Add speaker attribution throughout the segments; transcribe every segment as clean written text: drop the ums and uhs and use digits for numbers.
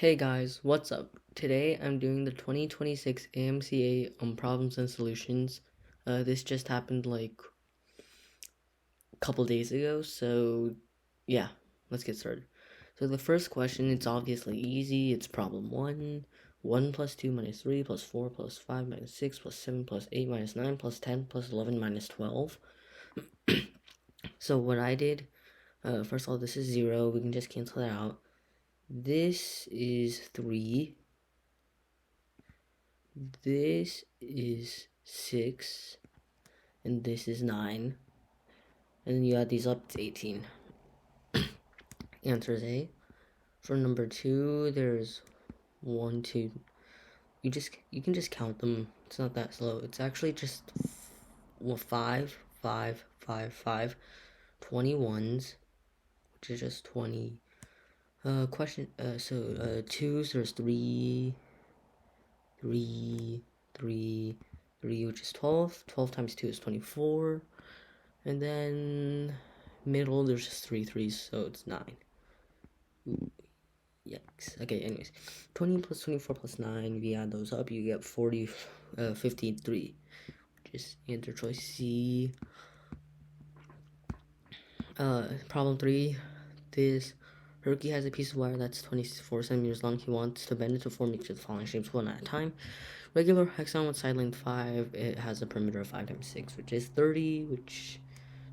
Speaker 1: Hey guys, what's up? Today I'm doing the 2026 AMCA problems and solutions. This just happened like a couple days ago, so yeah, let's get started. So the first question, it's obviously easy. It's problem 1. 1 plus 2 minus 3 plus 4 plus 5 minus 6 plus 7 plus 8 minus 9 plus 10 plus 11 minus 12. So what I did, first of all, this is 0. We can just cancel that out. This is 3. This is 6, and this is 9, and then you add these up, it's 18. Answer is A. For number 2, there's 1, 2. You can just count them. It's not that slow. It's actually just 5, 5, 5, 5, 21s, which is just 20. Twos, there's 3, 3, 3, 3, which is 12. 12 times 2 is 24. And then middle, there's just 3 threes, so it's 9. Ooh, yikes. Okay, anyways. 20 plus 24 plus 9, if you add those up, you get 53, which is answer choice C. Problem 3. This Herky has a piece of wire that's 24 centimeters long. He wants to bend it to form each of the following shapes one at a time. Regular hexagon with side length 5. It has a perimeter of 5 times 6, which is 30, which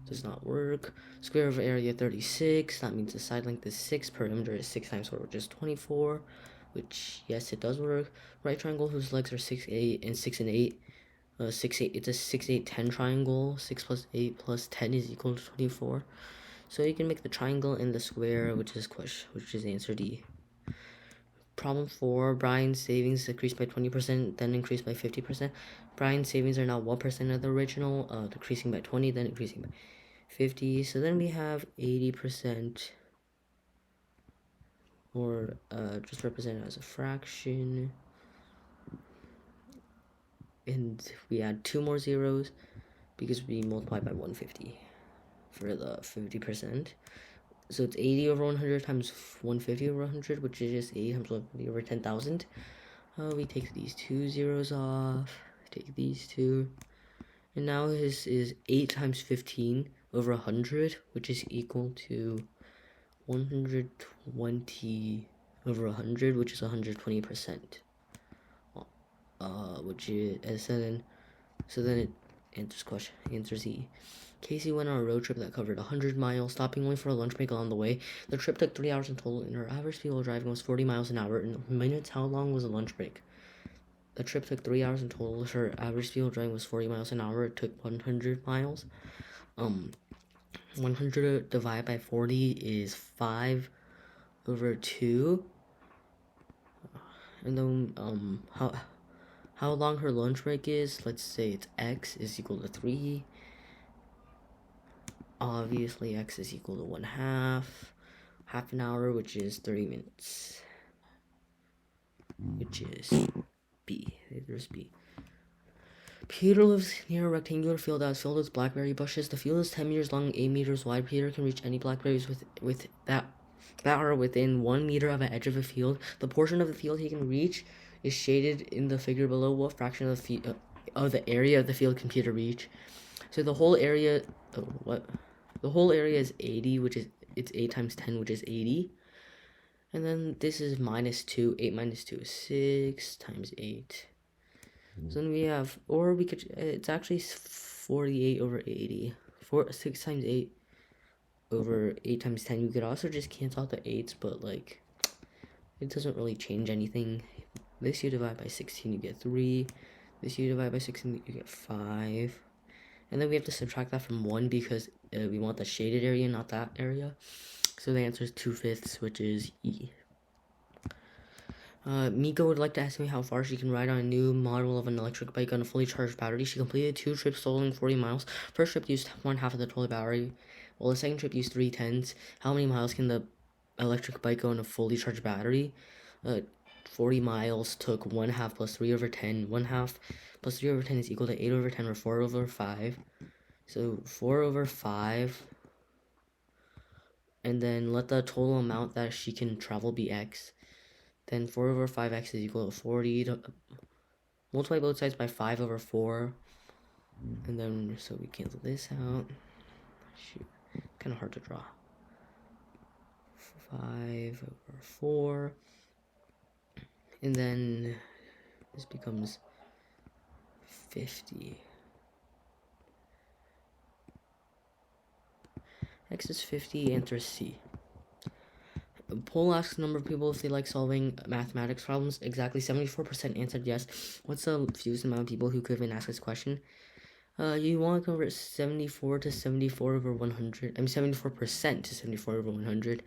Speaker 1: does not work. Square of area 36. That means the side length is 6. Perimeter is 6 times 4, which is 24. Which, yes, it does work. Right triangle whose legs are 6, 8, and 6 and 8. 6, 8. It's a 6, 8, 10 triangle. 6 plus 8 plus 10 is equal to 24. So you can make the triangle and the square, which is answer D. Problem 4, Brian's savings decreased by 20%, then increased by 50%. Brian's savings are now 1% of the original, decreasing by 20, then increasing by 50. So then we have 80%, or just represented as a fraction. And we add 2 more zeros because we multiply by 150 for the 50%. So it's 80 over 100 times 150 over 100, which is just 80 times 150 over 10,000. We take these 2 zeros off, take these 2, and now this is 8 times 15 over 100, which is equal to 120 over 100, which is 120%. Which is, so then it answers E. Casey went on a road trip that covered 100 miles, stopping only for a lunch break along the way. The trip took 3 hours in total, and her average speed while driving was 40 miles an hour. In minutes, how long was the lunch break? The trip took 3 hours in total. Her average speed while driving was 40 miles an hour. It took 100 miles. 100 divided by 40 is 5 over 2. And then, how long her lunch break is, let's say it's x is equal to 3. Obviously, x is equal to 1/2. Half an hour, which is 30 minutes. Which is B. There's B. Peter lives near a rectangular field that is filled with blackberry bushes. The field is 10 meters long, 8 meters wide. Peter can reach any blackberries with that are within 1 meter of an edge of a field. The portion of the field he can reach is shaded in the figure below. What fraction of the area of the field can Peter reach? So the whole area, the whole area is 80, which is, it's 8 times 10, which is 80. And then this is minus 2. 8 minus 2 is 6 times 8. So then we have, or we could, it's actually 48 over 80. 6 times 8 over 8 times 10. You could also just cancel out the 8s, but like, it doesn't really change anything. This you divide by 16, you get 3. This you divide by 16, you get 5. And then we have to subtract that from 1 because we want the shaded area, not that area. So the answer is 2/5, which is E. Mika would like to ask me how far she can ride on a new model of an electric bike on a fully charged battery. She completed 2 trips totaling 40 miles. First trip used 1/2 of the total battery, while the second trip used 3/10. How many miles can the electric bike go on a fully charged battery? 40 miles took 1/2 plus 3 over 10. 1/2 plus 3 over 10 is equal to 8 over 10 or 4 over 5. So 4 over 5. And then let the total amount that she can travel be x. Then 4 over 5x is equal to 40. Multiply both sides by 5 over 4. And then, so we cancel this out. Shoot, kind of hard to draw. 5 over 4. And then this becomes 50. X is 50, answer C. A poll asks the number of people if they like solving mathematics problems. Exactly 74% answered yes. What's the fewest amount of people who could even ask this question? You want to convert 74 to 74 over 100. 74% to 74 over 100,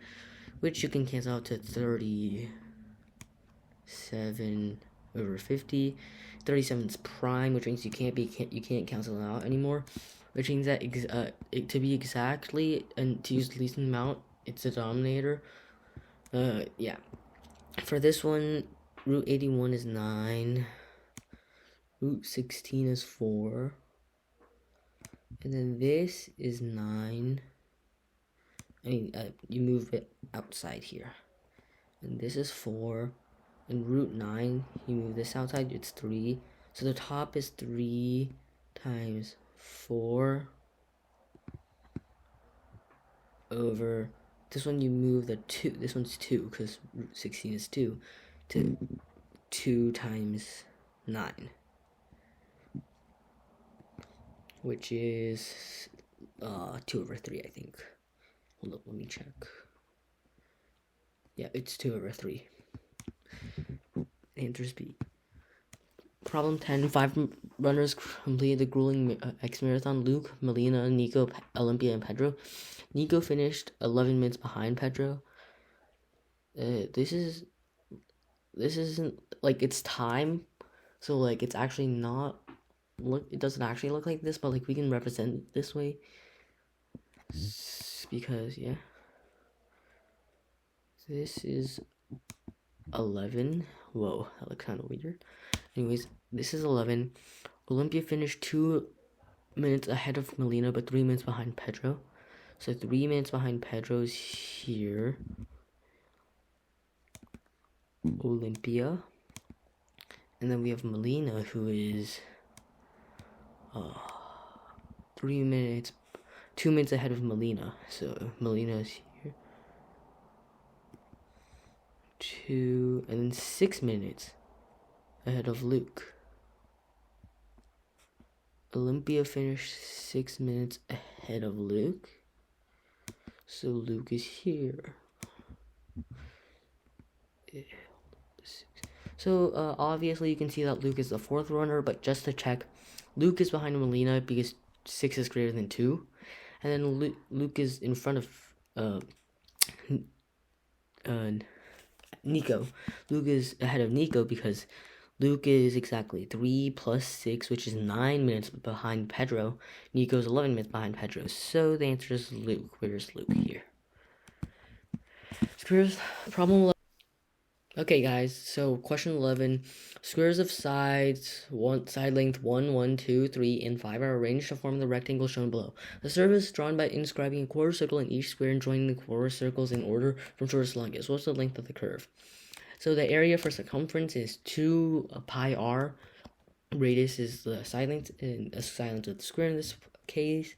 Speaker 1: which you can cancel out to 37 over 50. 37 is prime, which means you can't cancel it out anymore. Which means that to be exactly and to use the least amount, it's a denominator. Yeah. For this one, root 81 is 9. Root 16 is 4. And then this is 9. You move it outside here. And this is 4. And root 9, you move this outside, it's 3. So the top is 3 times 4 over... This one you move the 2. This one's 2 because root 16 is 2. To 2 times 9. Which is 2 over 3, I think. Hold up, let me check. Yeah, it's 2 over 3. Answer is B. Problem 10. 5 runners completed the grueling X marathon. Luke, Melina, Nico, Olympia, and Pedro. Nico finished 11 minutes behind Pedro. This isn't like it's time, so like it's actually not. It doesn't actually look like this, but like we can represent it this way because yeah, this is 11. Whoa, that looks kind of weird. Anyways, this is 11. Olympia finished 2 minutes ahead of Melina, but 3 minutes behind Pedro. So 3 minutes behind Pedro's here. Olympia. And then we have Melina, who is 2 minutes ahead of Melina. So Melina is here. 2, and then 6 minutes ahead of Luke. Olympia finished 6 minutes ahead of Luke. So Luke is here. So obviously you can see that Luke is the 4th runner, but just to check, Luke is behind Melina because 6 is greater than 2. And then Luke is in front of Nico. Luke is ahead of Nico because Luke is exactly 3 plus 6, which is 9 minutes behind Pedro. Nico is 11 minutes behind Pedro. So the answer is Luke. Where's Luke here? Squares, problem 11. Okay, guys, so question 11. Squares of side length 1, 1, 2, 3, and 5 are arranged to form the rectangle shown below. The surface is drawn by inscribing a quarter circle in each square and joining the quarter circles in order from shortest to longest. What's the length of the curve? So the area for circumference is 2 pi r. Radius is the side length, and the side length of the square in this case.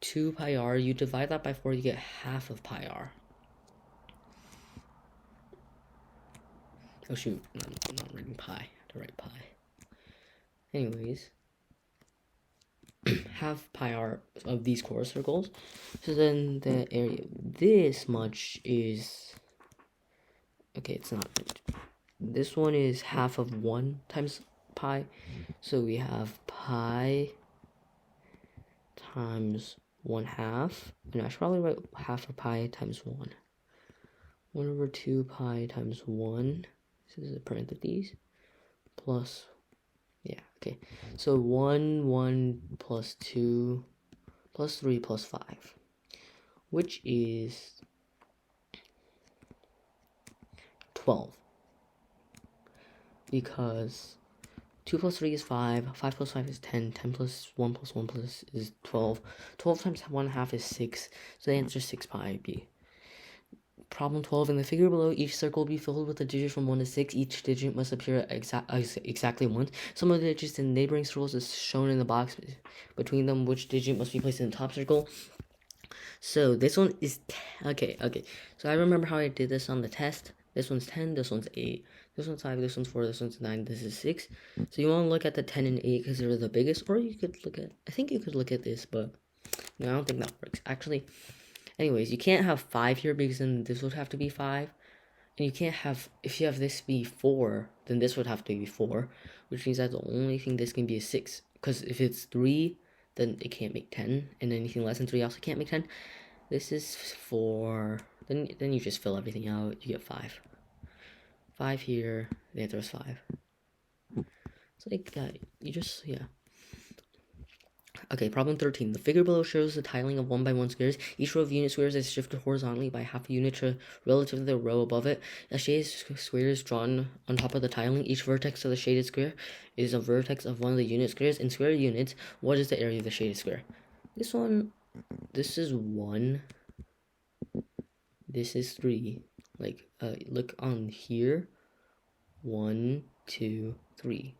Speaker 1: 2 pi r. You divide that by 4, you get half of pi r. Oh shoot, I'm not writing pi. I have to write pi. Anyways, half pi r of these quarter circles. So then the area, this much is, okay, it's not. This one is half of 1 times pi. So we have pi times 1/2. And I should probably write half of pi times 1. 1 over 2 pi times 1. This is a parentheses. Plus, yeah, okay. So 1, 1 plus 2 plus 3 plus 5. Which is 12. Because 2 plus 3 is 5, 5 plus 5 is 10, 10 plus 1 plus 1 plus is 12. 12 times 1/2 is 6, so the answer is 6 pi b. Problem 12. In the figure below, each circle will be filled with a digit from 1 to 6. Each digit must appear exactly once. Some of the digits in neighboring circles is shown in the box between them. Which digit must be placed in the top circle? So this one is okay. So I remember how I did this on the test. This one's 10, this one's 8, this one's 5, this one's 4, this one's 9, this is 6. So you want to look at the 10 and 8 because they're the biggest, or you could look at, I think you could look at this, but no, I don't think that works. Actually, anyways, you can't have 5 here because then this would have to be 5. And you can't have, if you have this be 4, then this would have to be 4, which means that the only thing this can be is 6. Because if it's 3, then it can't make 10, and anything less than 3 also can't make 10. This is 4, then you just fill everything out, you get 5. 5 here, the answer is 5. It's like that, you just, yeah. Okay, problem 13. The figure below shows the tiling of 1 by 1 squares. Each row of unit squares is shifted horizontally by half a unit relative to the row above it. A shaded square is drawn on top of the tiling. Each vertex of the shaded square is a vertex of one of the unit squares. In square units, what is the area of the shaded square? This one, this is 1. This is 3. Like, look on here. 1, 2, 3.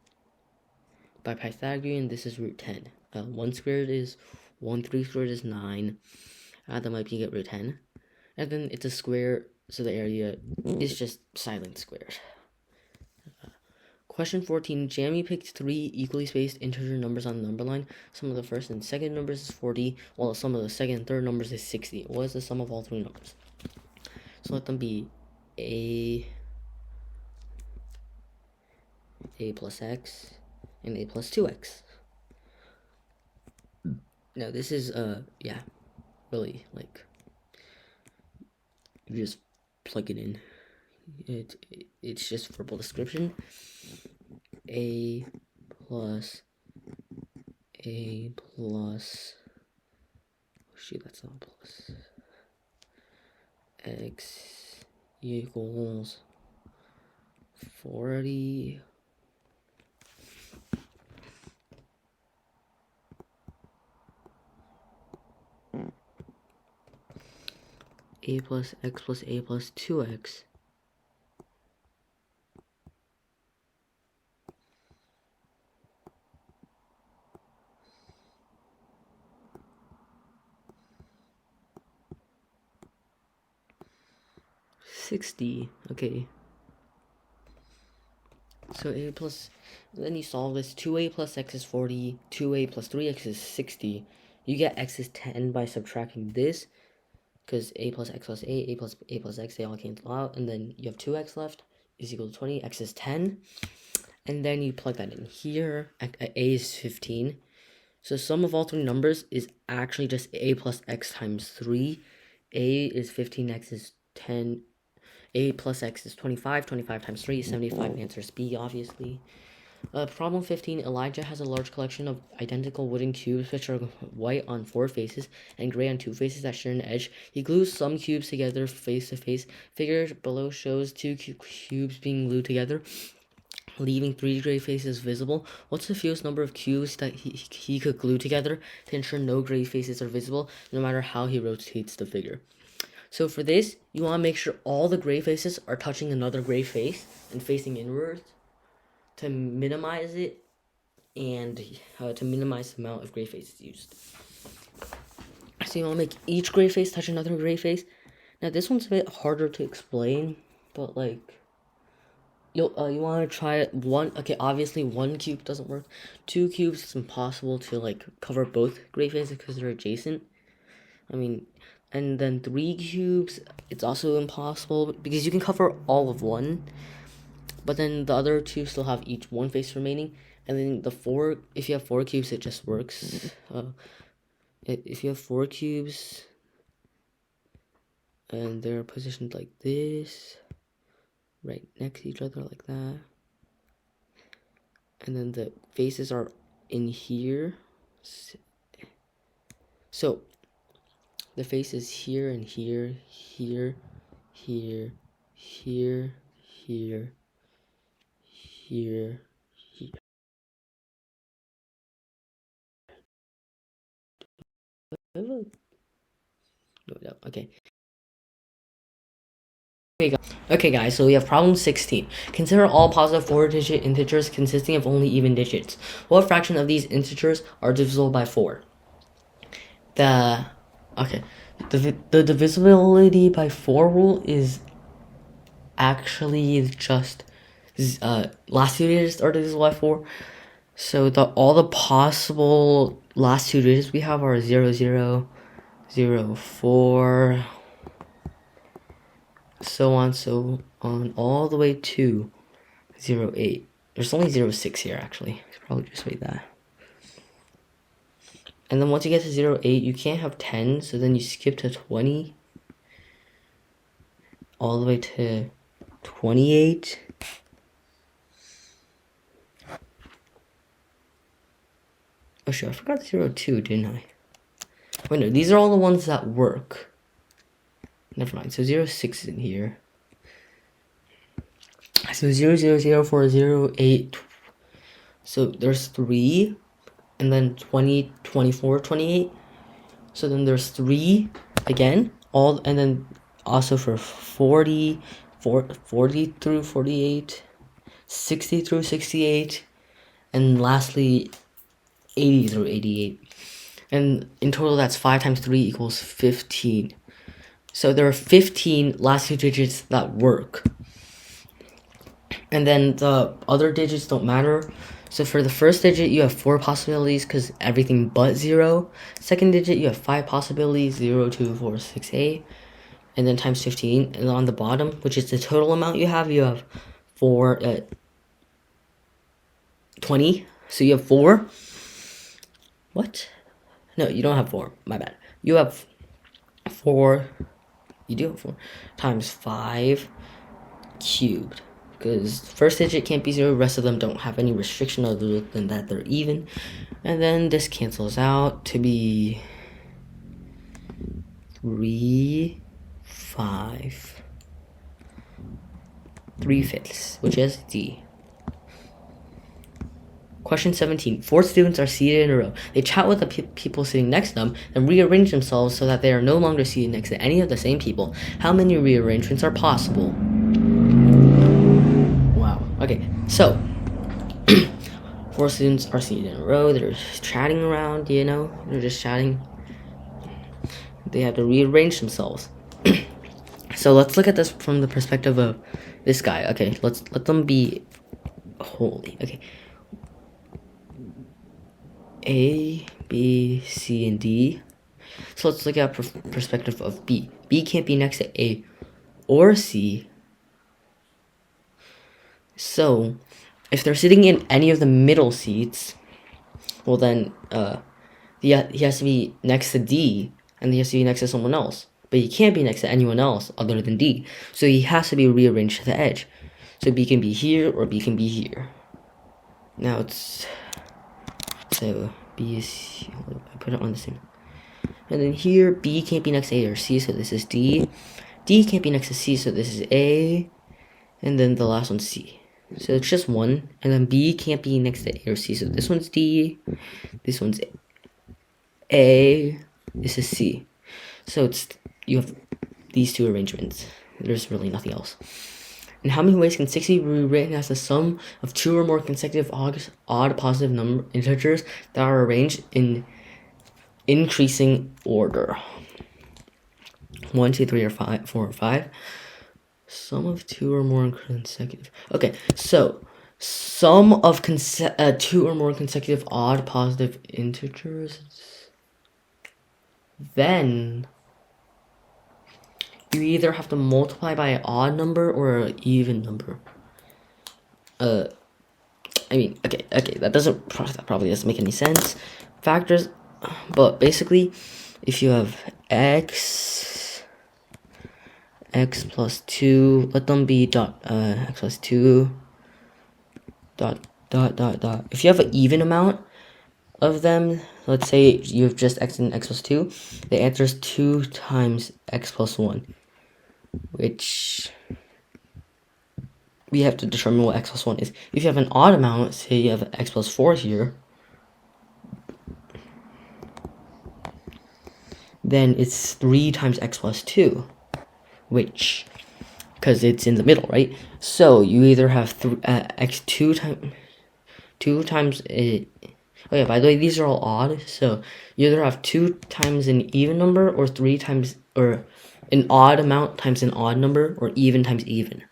Speaker 1: By Pythagorean, this is root 10. 1 squared is 1, 3 squared is 9. Add them up, you get root 10. And then it's a square, so the area is just silent squares. Question 14. Jamie picked 3 equally spaced integer numbers on the number line. Sum of the first and second numbers is 40, while the sum of the second and third numbers is 60. What is the sum of all 3 numbers? So let them be a plus x, and a plus 2x. Now this is, yeah, really, like, you just plug it in. It's just verbal description. A plus, oh shoot, that's not plus, x equals 40 a plus x plus a plus 2x $60. Okay, so a plus, then you solve this. 2a plus x is 40, 2a plus 3x is 60. You get x is 10 by subtracting this, because a plus x plus a plus x, they all cancel out, and then you have 2x left is equal to 20. X is 10, and then you plug that in here. A is 15, so sum of all 3 numbers is actually just a plus x times 3. A is 15, x is 10, a plus x is 25, 25 times 3 is 75, answer is B, obviously. Problem 15. Elijah has a large collection of identical wooden cubes which are white on 4 faces and gray on 2 faces that share an edge. He glues some cubes together face to face. Figure below shows 2 cubes being glued together, leaving 3 gray faces visible. What's the fewest number of cubes that he could glue together to ensure no gray faces are visible, no matter how he rotates the figure? So for this, you want to make sure all the gray faces are touching another gray face and facing inwards to minimize it, and to minimize the amount of gray faces used. So you want to make each gray face touch another gray face. Now this one's a bit harder to explain, but like, you want to try it. Obviously 1 cube doesn't work. 2 cubes, it's impossible to like cover both gray faces because they're adjacent. I mean, and then 3 cubes, it's also impossible because you can cover all of 1, but then the other 2 still have each 1 face remaining. And then the 4, if you have 4 cubes, it just works. If you have 4 cubes and they're positioned like this, right next to each other like that, and then the faces are in here, so the face is here and here, here, here, here, here, here, here. No, okay. Okay guys, so we have problem 16. Consider all positive 4-digit integers consisting of only even digits. What fraction of these integers are divisible by 4? The divisibility by 4 rule is actually just last two digits are divisible by 4. So all the possible last two digits we have are 0, 0, 0, 4, so on, all the way to 0, 8. There's only 0, 6 here, actually. Probably just wait that. And then once you get to 0, 8, you can't have 10, so then you skip to 20. All the way to 28. Oh, sure, I forgot 0, 2, didn't I? Wait, no, these are all the ones that work. Never mind, so 0, 6 is in here. So 0, 0, 0, 4, 0, 8. So there's 3. And then 20, 24, 28. So then there's 3 again. And then also for 40 through 48, 60 through 68, and lastly 80 through 88. And in total, that's 5 times 3 equals 15. So there are 15 last two digits that work. And then the other digits don't matter. So for the first digit, you have 4 possibilities because everything but 0. Second digit, you have 5 possibilities, 0, 2, 4, 6, 8. And then times 15. And on the bottom, which is the total amount you have 20. So you have 4. What? No, you don't have 4. My bad. You have 4. You do have 4 times 5 cubed. Because first digit can't be 0, rest of them don't have any restriction other than that they're even. And then this cancels out to be 3, 5, 3/5, which is D. Question 17. 4 students are seated in a row. They chat with the people sitting next to them and rearrange themselves so that they are no longer seated next to any of the same people. How many rearrangements are possible? Okay, so 4 students are seated in a row. They're just chatting around, they're just chatting. They have to rearrange themselves. So let's look at this from the perspective of this guy. Okay, let them be holy. Okay, A, B, C, and D. So let's look at perspective of B. B can't be next to A or C. So, if they're sitting in any of the middle seats, well then, he has to be next to D, and he has to be next to someone else. But he can't be next to anyone else other than D. So he has to be rearranged to the edge. So B can be here, or B can be here. Now so B is, I put it on the same. And then here, B can't be next to A or C, so this is D. D can't be next to C, so this is A. And then the last one's C. So it's just 1, and then B can't be next to A or C, so this one's D, this one's A, this is C. So you have these 2 arrangements. There's really nothing else. And how many ways can 60 be rewritten as the sum of 2 or more consecutive odd positive number integers that are arranged in increasing order? 1, 2, 3, or 5, 4, or 5. Sum of 2 or more consecutive. Okay, so sum of 2 or more consecutive odd positive integers. Then you either have to multiply by an odd number or an even number. I mean, okay, that probably doesn't make any sense. Factors, but basically, if you have x plus 2, let them be x plus 2 dot. If you have an even amount of them, let's say you have just x and x plus 2, the answer is 2 times x plus 1, which we have to determine what x plus 1 is. If you have an odd amount, say you have x plus 4 here, then it's 3 times x plus 2, which because it's in the middle, right? So you either have x two times it. Oh yeah, by the way, these are all odd. So you either have 2 times an even number, or 3 times, or an odd amount times an odd number, or even times even.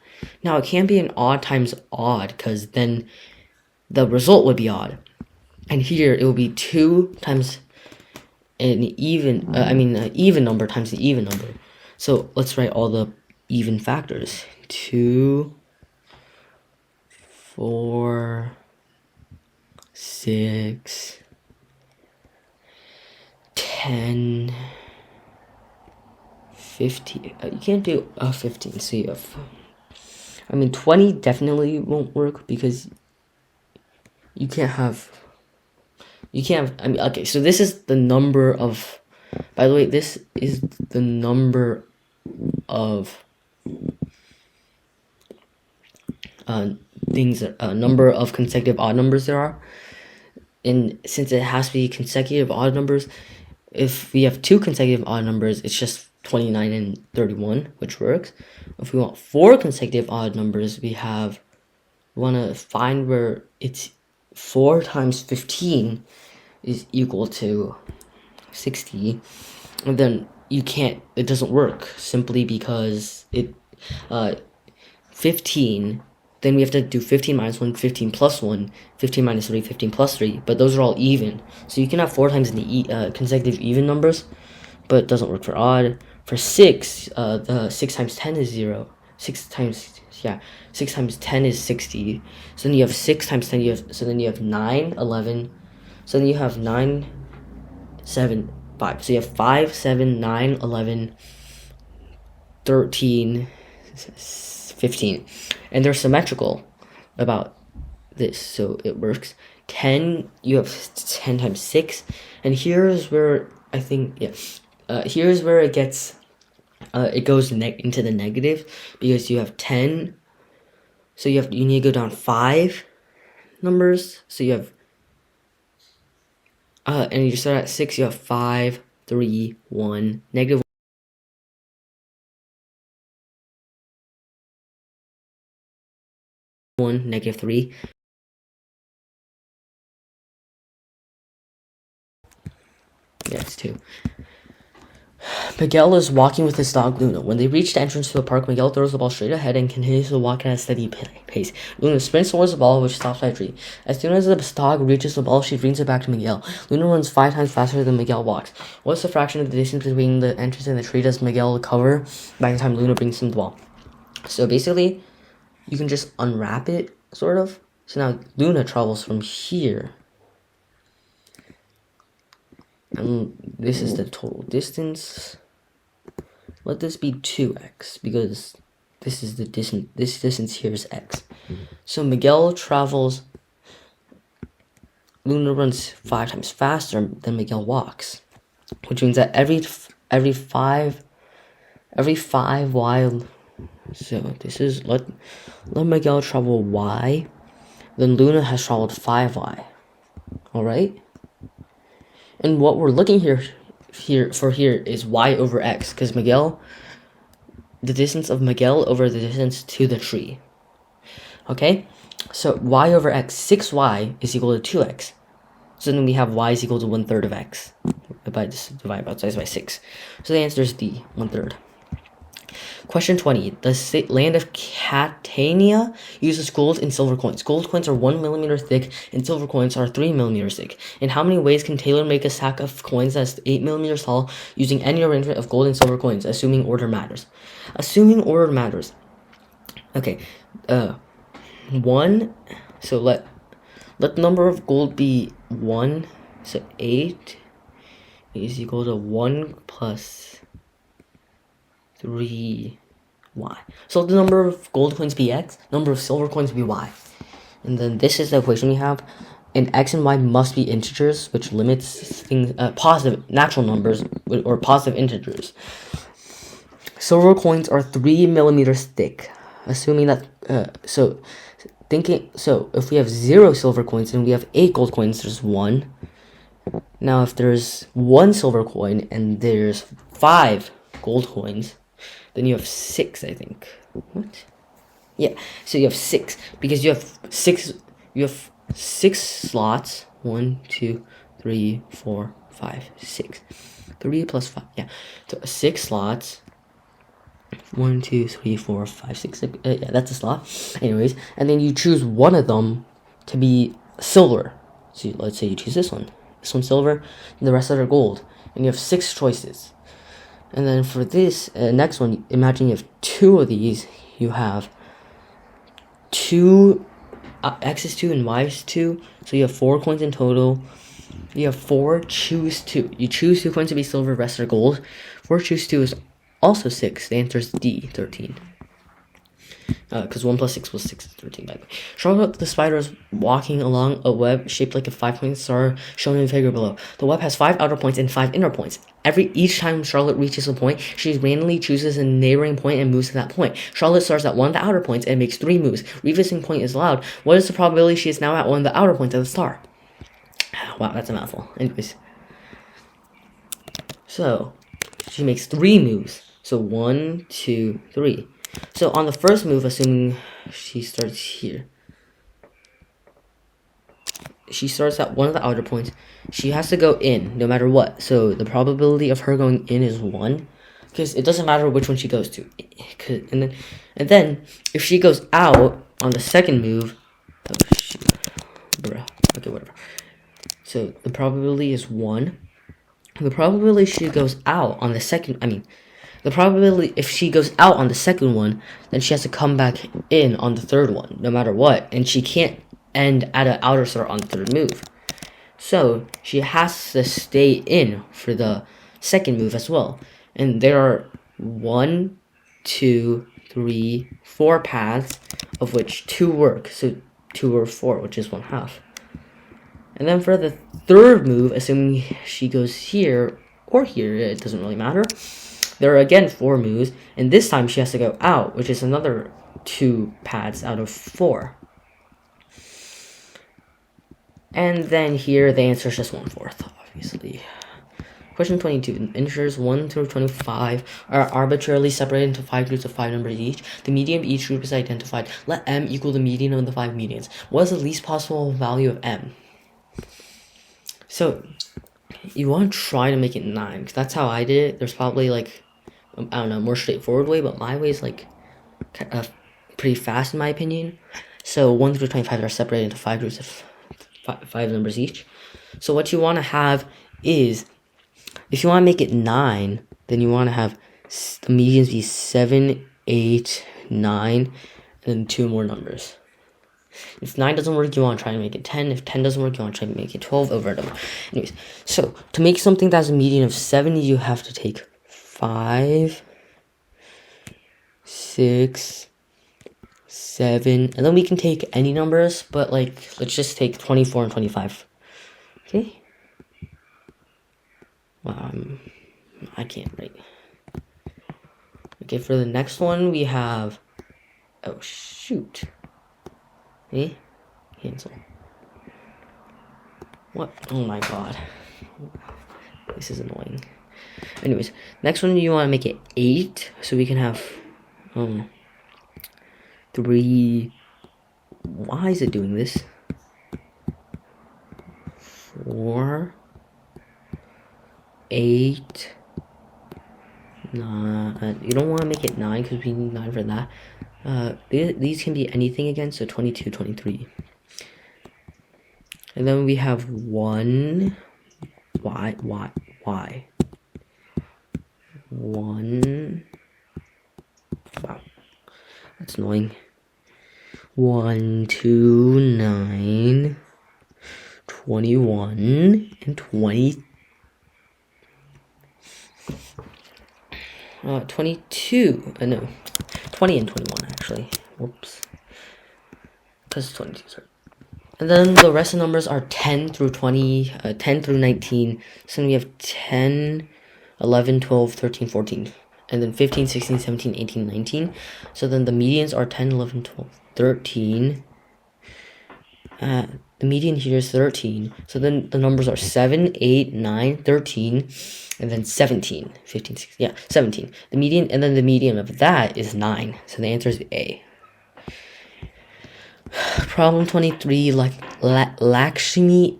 Speaker 1: Now it can't be an odd times odd, because then the result would be odd. And here it will be 2 times an even, even number times an even number. So let's write all the even factors. 2, 4, 6, 10, 15. You can't do 15. So you have, 20 definitely won't work, because you can't have. Okay, so this is the number of. By the way, this is the number of number of consecutive odd numbers there are. And since it has to be consecutive odd numbers, if we have 2 consecutive odd numbers, it's just 29 and 31, which works. If we want 4 consecutive odd numbers, we want to find where it's 4 times 15 is equal to 60, and then it doesn't work, simply because 15, then we have to do 15 minus 1, 15 plus 1, 15 minus 3, 15 plus 3, but those are all even. So you can have 4 times the consecutive even numbers, but it doesn't work for odd. For 6, the 6 times 10 is 0. 6 times 10 is 60. So then you have 6 times 10, so then you have 9, 11. So then you have 9, 7, 5. So you have 5, 7, 9, 11, 13, 15. And they're symmetrical about this, so it works. 10, you have 10 times 6. And here's where I think, here's where it gets, it goes into the negative, because you have 10. So you need to go down 5 numbers. So you have, and you start at 6, you have 5, 3, 1, negative 1, negative 3. Yeah, it's 2. Miguel is walking with his dog Luna. When they reach the entrance to the park, Miguel throws the ball straight ahead and continues to walk at a steady pace. Luna sprints towards the ball, which stops by a tree. As soon as the dog reaches the ball, she brings it back to Miguel. Luna runs 5 times faster than Miguel walks. What's the fraction of the distance between the entrance and the tree does Miguel cover by the time Luna brings him the ball? So basically, you can just unwrap it, sort of. So now Luna travels from here. And this is the total distance. Let this be 2x, because this is the distance. This distance here is x. So Miguel travels. Luna runs 5 times faster than Miguel walks, which means that every 5 y. So this is let Miguel travel y, then Luna has traveled 5y. All right. And what we're looking here is y over x, because the distance of Miguel over the distance to the tree. Okay, so y over x, 6y is equal to 2x. So then we have y is equal to 1/3 of x. Divide both sides by 6. So the answer is D, 1/3. Question 20. The land of Catania uses gold and silver coins. Gold coins are 1 millimeter thick and silver coins are 3 millimeters thick. In how many ways can Taylor make a stack of coins that's 8 millimeters tall using any arrangement of gold and silver coins, assuming order matters? Assuming order matters. Okay. 1. So let the number of gold be 1. So 8 is equal to 1 plus 3y. So the number of gold coins be x, number of silver coins be y. And then this is the equation we have. And x and y must be integers, which limits things, positive natural numbers or positive integers. Silver coins are 3 millimeters thick, assuming that. So if we have 0 silver coins and we have 8 gold coins, there's 1. Now if there's 1 silver coin and there's 5 gold coins, then you have 6, I think. What? Yeah, so you have 6 because you have 6 slots. 1, 2, 3, 4, 5, 6. 3 plus 5. Yeah, so 6 slots. 1, 2, 3, 4, 5, 6. Yeah, that's a slot. Anyways, and then you choose one of them to be silver. So let's say you choose this one. This one's silver, and the rest are gold. And you have 6 choices. And then for this next one, imagine you have 2 of these. You have 2 X is 2 and Y is 2. So you have 4 coins in total. You have 4 choose 2. You choose 2 coins to be silver, rest are gold. 4 choose 2 is also 6. The answer is D, 13. Because 1 plus 6 was 6 is 13, by the way. Charlotte the spider is walking along a web shaped like a 5-point star shown in the figure below. The web has 5 outer points and 5 inner points. Each time Charlotte reaches a point, she randomly chooses a neighboring point and moves to that point. Charlotte starts at one of the outer points and makes 3 moves. Revisiting point is allowed. What is the probability she is now at one of the outer points of the star? Wow, that's a mouthful. Anyways. So, she makes 3 moves. So 1, 2, 3. So on the first move, assuming she starts here, she starts at one of the outer points. She has to go in no matter what. So the probability of her going in is 1, because it doesn't matter which one she goes to. And then if she goes out on the second move, oh shoot, bruh. Okay, whatever. So the probability is 1. The probability she goes out on the second, the probability if she goes out on the second one, then she has to come back in on the third one, no matter what. And she can't end at an outer star on the third move. So she has to stay in for the second move as well. And there are 1, 2, 3, 4 paths, of which 2 work. So 2 or 4, which is 1/2. And then for the third move, assuming she goes here or here, it doesn't really matter. There are again 4 moves, and this time she has to go out, which is another 2 paths out of 4. And then here, the answer is just 1/4, obviously. Question 22. Integers 1 through 25 are arbitrarily separated into 5 groups of 5 numbers each. The median of each group is identified. Let m equal the median of the 5 medians. What is the least possible value of m? So, you want to try to make it 9, because that's how I did it. There's probably, like, I don't know, more straightforward way, but my way is, like, pretty fast in my opinion. So, 1 through 25 are separated into 5 groups of 5 numbers each. So, what you want to have is, if you want to make it 9, then you want to have the medians be 7, 8, 9, and then 2 more numbers. If 9 doesn't work, you want to try to make it 10. If 10 doesn't work, you want to try to make it 12 over and over. Anyways, so to make something that's a median of 7, you have to take 5, 6, 7, and then we can take any numbers, but like, let's just take 24 and 25. Okay? Wow, I can't write. Okay, for the next one, we have, oh shoot. Okay, cancel. What? Oh my god. This is annoying. Anyways, next one you want to make it 8, so we can have 3. Why is it doing this? 4, 8, 9. You don't want to make it 9 because we need 9 for that. These can be anything again, so 22, 23. And then we have 1. Why? 1. Wow. That's annoying. 1, 2, 9, 21, and 20. 22. No. 20 and 21, actually. Whoops. Because 22, sorry. And then the rest of the numbers are 10 through 20, 10 through 19. So we have 10, 11, 12, 13, 14. And then 15, 16, 17, 18, 19. So then the medians are 10, 11, 12, 13. the median here is 13. So then the numbers are 7, 8, 9, 13, and then 17. 15, 16, yeah, 17. The median, and then the median of that is 9. So the answer is A. Problem 23, Lakshmi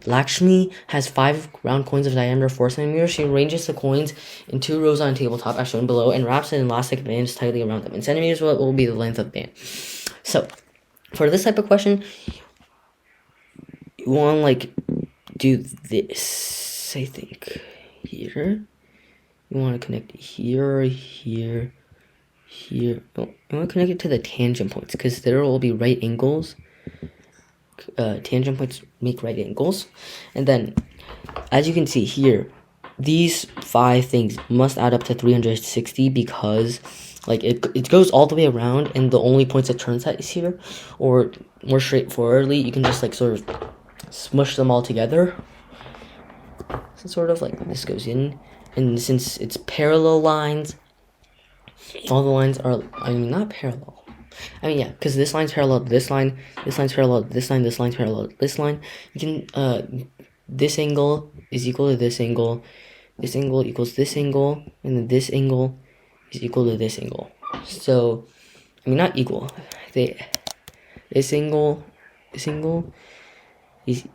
Speaker 1: has 5 round coins of diameter 4 centimeters. She arranges the coins in 2 rows on a tabletop as shown below and wraps an elastic band tightly around them. In centimeters, what will be the length of the band? So, for this type of question, you want to, like, do this, I think, here. You want to connect it here, here, here. Oh, I want to connect it to the tangent points because there will be right angles. Tangent points make right angles. And then, as you can see here, these 5 things must add up to 360 because, like, it goes all the way around and the only points it turns at is here. Or, more straightforwardly, you can just, like, sort of smush them all together. So sort of like this goes in. And since it's parallel lines, all the lines are, I mean, not parallel. I mean, yeah, because this line's parallel to this line, this line's parallel to this line, this line's parallel to this line. You can, this angle is equal to this angle equals this angle, and then this angle is equal to this angle. So, I mean, not equal. This angle is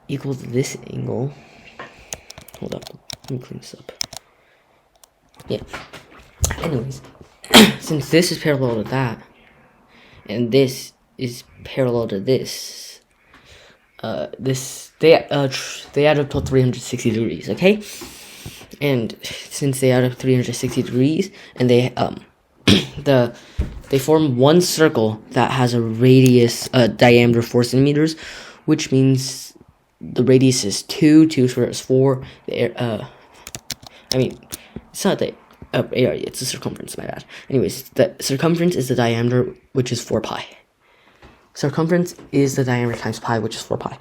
Speaker 1: equal to this angle. Hold up, let me clean this up. Yeah. Anyways, since this is parallel to that, and this is parallel to this, they add up to 360 degrees. Okay, and since they add up 360 degrees, and they they form one circle that has a radius, diameter 4 centimeters, which means the radius is 2 square is 4. I mean, it's not the area, it's the circumference, my bad. Anyways, the circumference is the diameter, which is 4 pi. Circumference is the diameter times pi, which is 4 pi.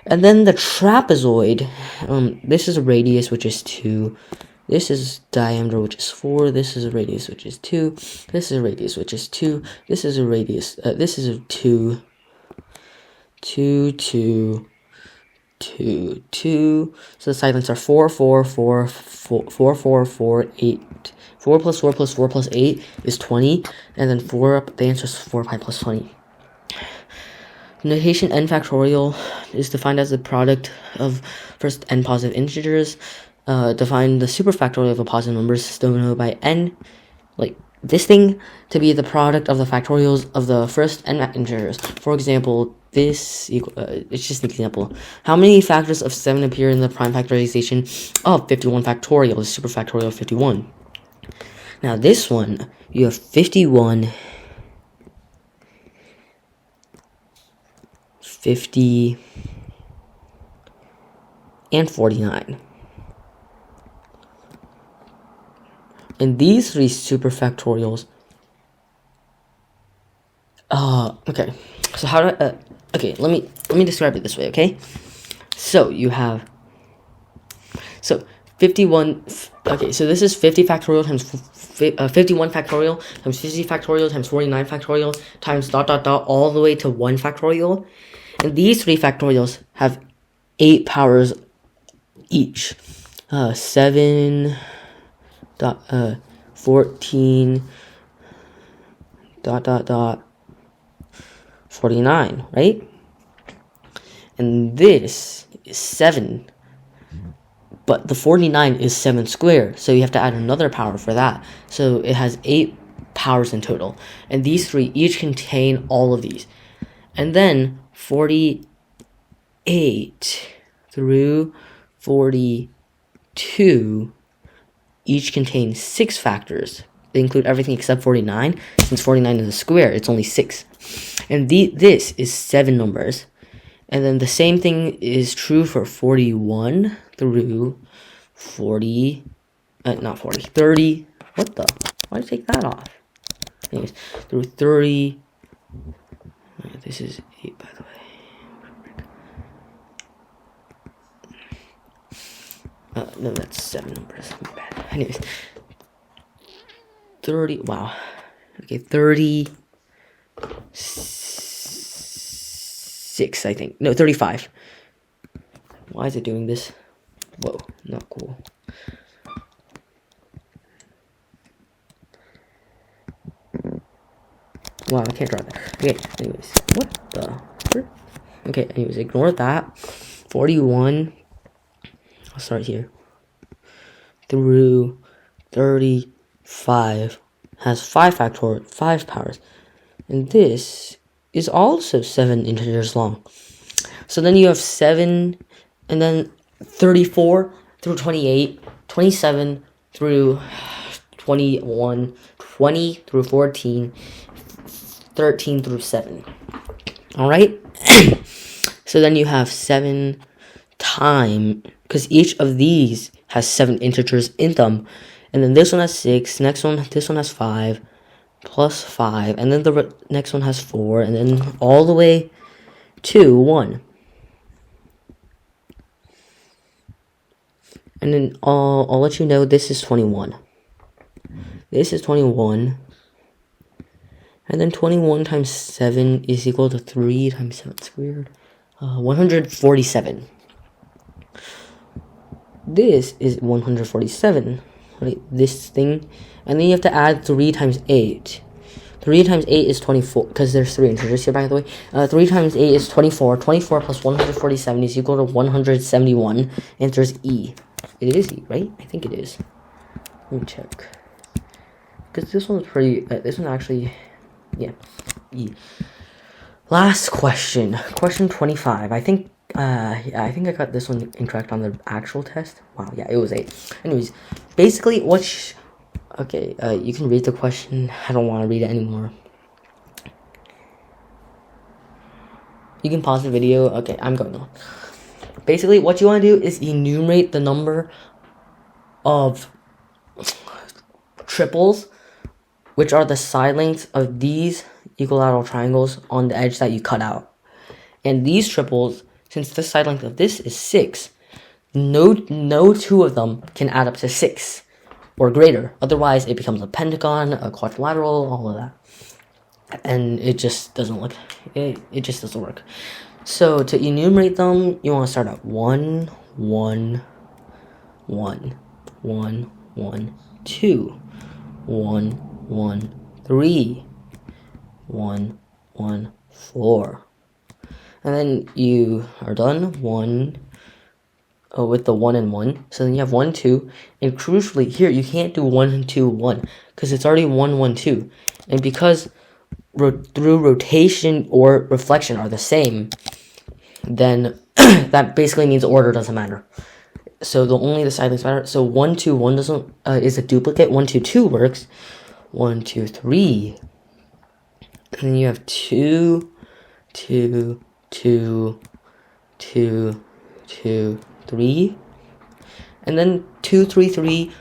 Speaker 1: And then the trapezoid, this is a radius, which is 2. This is diameter, which is 4. This is a radius, which is 2. This is a radius, which is 2. This is a radius, this is a 2. 2, 2. 2, 2. So the side lengths are 4, 4, 4, 4, 4, 4, 4, 8. 4 plus 4 plus 4 plus 8 is 20. And then 4 up, the answer is 4 pi plus 20. Notation n factorial is defined as the product of first n positive integers. Define the superfactorial of a positive number is denoted by n, like this thing, to be the product of the factorials of the first n integers. For example, this it's just an example. How many factors of 7 appear in the prime factorization of 51 factorial, the superfactorial of 51? Now this one, you have 51, 50, and 49. And these 3 superfactorials, okay, so how do okay, let me describe it this way, okay? So you have, 51, okay, so this is 50 factorial times 51 factorial times 50 factorial times 49 factorial times ... all the way to 1 factorial. And these 3 factorials have 8 powers each. 7, 14, ... 49, right? And this is 7. But the 49 is 7 squared, so you have to add another power for that. So it has 8 powers in total. And these 3 each contain all of these. And then 48 through 42 each contain 6 factors. They include everything except 49. Since 49 is a square, it's only 6. And this is 7 numbers. And then the same thing is true for 41 through 30. What the? Why did I take that off? Anyways, through 30. This is 8, by the way. No, that's 7 numbers. My bad. Anyways, 30. Wow. Okay, 30. 36, I think. No, 35. Why is it doing this? Whoa, not cool. Wow, I can't draw that. Okay, anyways. What the frick? Okay, anyways, ignore that. 41. I'll start here. Through 35 has 5 powers. And this is also 7 integers long. So then you have 7, and then 34 through 28, 27 through 21, 20 through 14, 13 through 7. Alright? So then you have 7 times, because each of these has 7 integers in them. And then this one has 6, this one has 5, plus 5, and then the next one has 4, and then all the way to 1. And then I'll let you know this is 21. This is 21. And then 21 times 7 is equal to 3 times 7 squared. 147. This is 147. Right, this thing. And then you have to add 3 times 8. 3 times 8 is 24, because there's 3 integers here, by the way. 3 times 8 is 24. 24 plus 147 is equal to 171. Answers E. It is E, right? I think it is. Let me check. Because this one's pretty, this one actually, yeah, E. Last question. Question 25. I think I got this one incorrect on the actual test. Wow, yeah, it was 8. Anyways, basically, okay, you can read the question. I don't want to read it anymore. You can pause the video. Okay, I'm going on. Basically, what you want to do is enumerate the number of triples, which are the side lengths of these equilateral triangles on the edge that you cut out. And these triples, since the side length of this is 6, no 2 of them can add up to 6 or greater. Otherwise, it becomes a pentagon, a quadrilateral, all of that. And it just doesn't look, it just doesn't work. So to enumerate them, you want to start at 1, 1, 1, 1, 1, 2, 1, 1, 3, 1, 1, 4. And then you are done with the 1 and 1. So then you have 1, 2. And crucially, here, you can't do 1, 2, 1. Because it's already 1, 1, 2. And because through rotation or reflection are the same, then that basically means order doesn't matter. So only the side lengths matter. So 1, 2, 1 doesn't is a duplicate. 1, 2, 2 works. 1, 2, 3. And then you have 2, 2, 2, 2, 2, 3. And then 2, 3, 3,